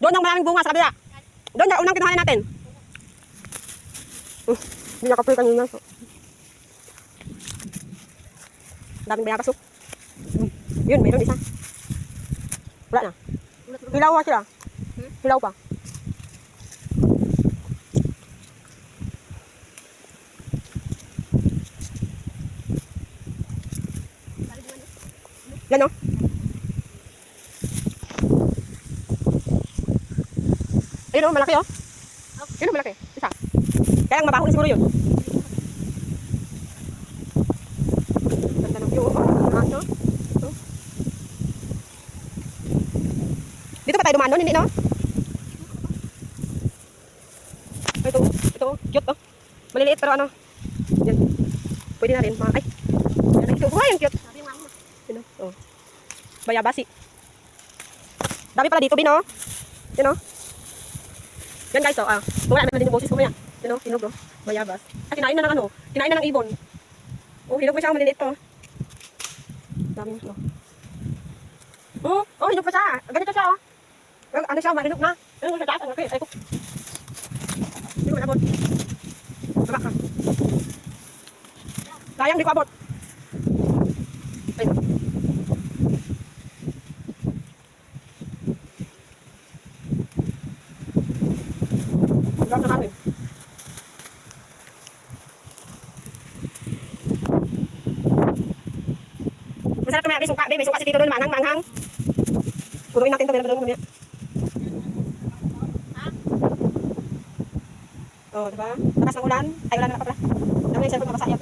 Doon ang maraming bunga sa kabila. Doon na unang kinuhanan natin. Hindi na kapoy kanina. Daming bayabas oh. Yun, mayroon isa. Wala na. Hilaw pa sila. Hilaw pa. Yan oh. Ayun oh, malaki oh. Yun oh, malaki. Isa. Kaya ang mabaho siguro yun. Ganda ng view oh. Ano? Dito pa tayo dumaan nun, hindi no? Ito, cute oh. Maliliit pero ano. Yan. Pwede na rin. Ay. Ito, buhay ang cute. Yun oh. Bayabasi. Dami pala dito, Bino. Yun oh. Yan guys, oh. Kung wala naman din yung boses ko maya. Yun oh, hinog oh. Bayabas. At kinain na ng ano. Kinain na ng ibon. Oh, hinog pa siya. Maliliit to. Dami oh. Oh, hinog pa siya. Ganito siya oh. Ano siya, marinog na. Ano siya taas, ano kayo, ay ko. Hindi ko nabot. Baba ka. Sayang, di ko abot. Ay. Drop na kami. Masarap tumaya, may suka, may suka si Tito doon, manghang. Puruin natin ito, meron doon mamaya. Oh, diba? Takas ng ulan. Ay, ulan na pala. Dami yung cellphone mabasa yan.